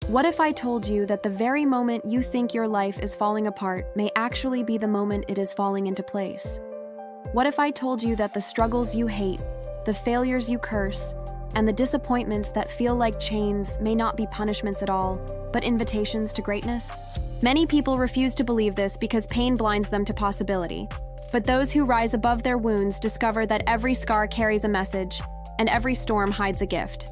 What if I told you that the very moment you think your life is falling apart may actually be the moment it is falling into place? What if I told you that the struggles you hate, the failures you curse, and the disappointments that feel like chains may not be punishments at all, but invitations to greatness? Many people refuse to believe this because pain blinds them to possibility. But those who rise above their wounds discover that every scar carries a message, and every storm hides a gift.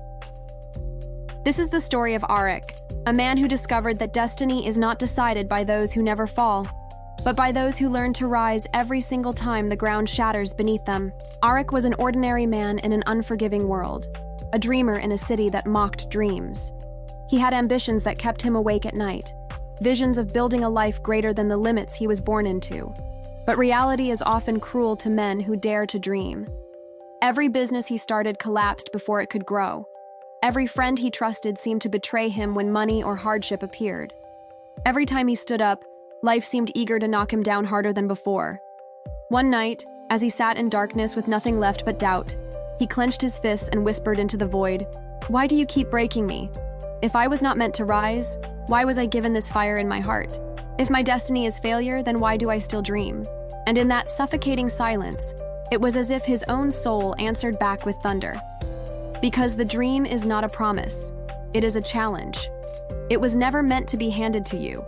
This is the story of Arik, a man who discovered that destiny is not decided by those who never fall, but by those who learn to rise every single time the ground shatters beneath them. Arik was an ordinary man in an unforgiving world, a dreamer in a city that mocked dreams. He had ambitions that kept him awake at night, visions of building a life greater than the limits he was born into. But reality is often cruel to men who dare to dream. Every business he started collapsed before it could grow. Every friend he trusted seemed to betray him when money or hardship appeared. Every time he stood up, life seemed eager to knock him down harder than before. One night, as he sat in darkness with nothing left but doubt, he clenched his fists and whispered into the void, "Why do you keep breaking me? If I was not meant to rise, why was I given this fire in my heart? If my destiny is failure, then why do I still dream?" And in that suffocating silence, it was as if his own soul answered back with thunder. Because the dream is not a promise, it is a challenge. It was never meant to be handed to you.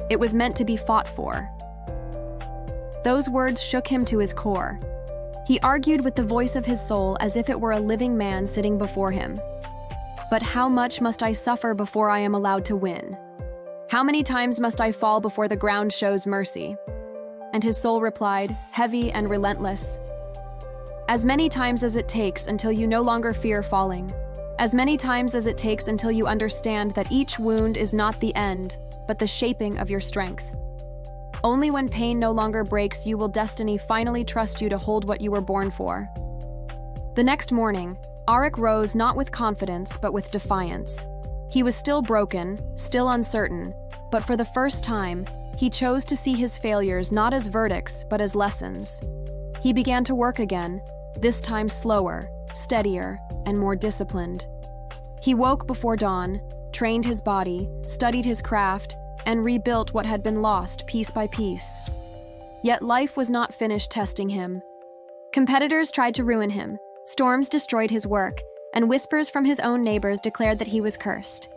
It was meant to be fought for. Those words shook him to his core. He argued with the voice of his soul as if it were a living man sitting before him. But how much must I suffer before I am allowed to win? How many times must I fall before the ground shows mercy? And his soul replied, heavy and relentless, "As many times as it takes until you no longer fear falling. As many times as it takes until you understand that each wound is not the end, but the shaping of your strength. Only when pain no longer breaks you will destiny finally trust you to hold what you were born for." The next morning, Arik rose not with confidence, but with defiance. He was still broken, still uncertain, but for the first time, he chose to see his failures not as verdicts, but as lessons. He began to work again, this time slower, steadier, and more disciplined. He woke before dawn, trained his body, studied his craft, and rebuilt what had been lost piece by piece. Yet life was not finished testing him. Competitors tried to ruin him, storms destroyed his work, and whispers from his own neighbors declared that he was cursed.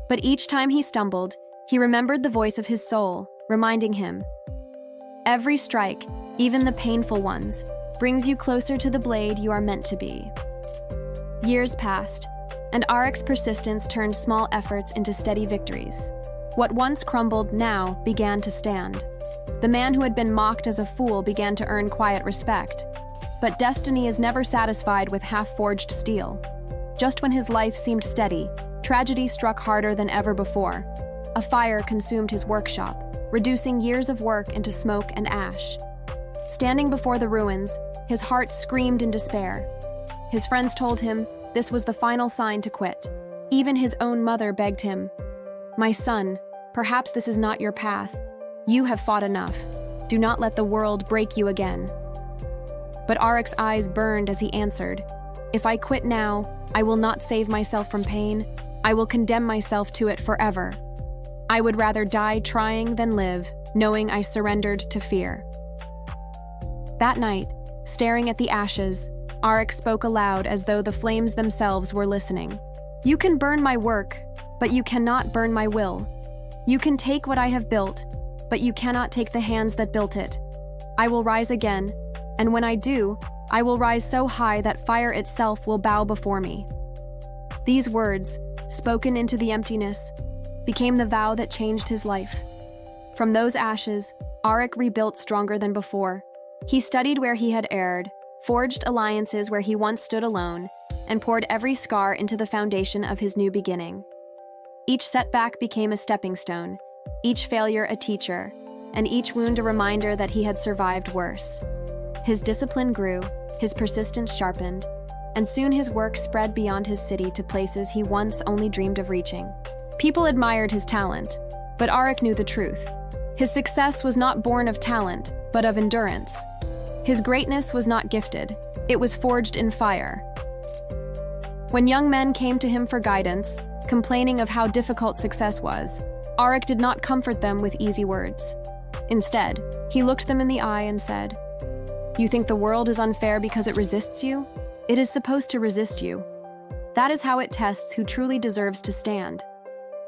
But each time he stumbled, he remembered the voice of his soul, reminding him, "Every strike, even the painful ones, brings you closer to the blade you are meant to be." Years passed, and Arik's persistence turned small efforts into steady victories. What once crumbled now began to stand. The man who had been mocked as a fool began to earn quiet respect. But destiny is never satisfied with half-forged steel. Just when his life seemed steady, tragedy struck harder than ever before. A fire consumed his workshop, reducing years of work into smoke and ash. Standing before the ruins, his heart screamed in despair. His friends told him this was the final sign to quit. Even his own mother begged him, "My son, perhaps this is not your path. You have fought enough. Do not let the world break you again." But Arik's eyes burned as he answered, "If I quit now, I will not save myself from pain. I will condemn myself to it forever. I would rather die trying than live, knowing I surrendered to fear." That night, staring at the ashes, Arik spoke aloud as though the flames themselves were listening. "You can burn my work, but you cannot burn my will. You can take what I have built, but you cannot take the hands that built it. I will rise again, and when I do, I will rise so high that fire itself will bow before me." These words, spoken into the emptiness, became the vow that changed his life. From those ashes, Arik rebuilt stronger than before. He studied where he had erred, forged alliances where he once stood alone, and poured every scar into the foundation of his new beginning. Each setback became a stepping stone, each failure a teacher, and each wound a reminder that he had survived worse. His discipline grew, his persistence sharpened, and soon his work spread beyond his city to places he once only dreamed of reaching. People admired his talent, but Arik knew the truth. His success was not born of talent, but of endurance. His greatness was not gifted, it was forged in fire. When young men came to him for guidance, complaining of how difficult success was. Arik did not comfort them with easy words. Instead, he looked them in the eye and said, "You think the world is unfair because it resists you? It is supposed to resist you. That is how it tests who truly deserves to stand.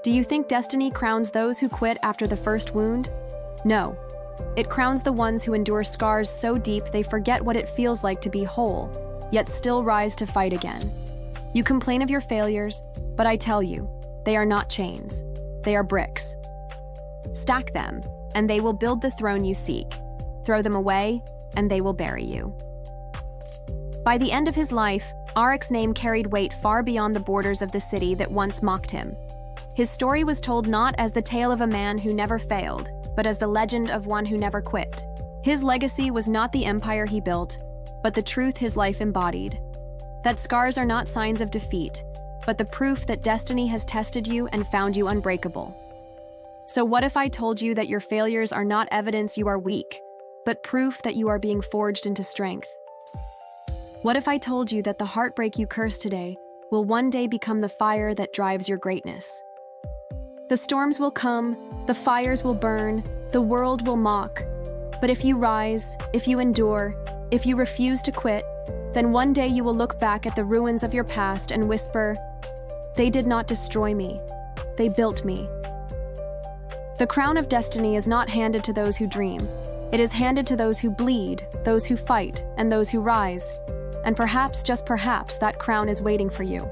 Do you think destiny crowns those who quit after the first wound? No. It crowns the ones who endure scars so deep they forget what it feels like to be whole, yet still rise to fight again. You complain of your failures, but I tell you, they are not chains. They are bricks. Stack them, and they will build the throne you seek. Throw them away, and they will bury you." By the end of his life, Arik's name carried weight far beyond the borders of the city that once mocked him. His story was told not as the tale of a man who never failed, but as the legend of one who never quit. His legacy was not the empire he built, but the truth his life embodied. That scars are not signs of defeat, but the proof that destiny has tested you and found you unbreakable. So what if I told you that your failures are not evidence you are weak, but proof that you are being forged into strength? What if I told you that the heartbreak you curse today will one day become the fire that drives your greatness? The storms will come, the fires will burn, the world will mock. But if you rise, if you endure, if you refuse to quit, then one day you will look back at the ruins of your past and whisper, "They did not destroy me. They built me." The crown of destiny is not handed to those who dream. It is handed to those who bleed, those who fight, and those who rise. And perhaps, just perhaps, that crown is waiting for you.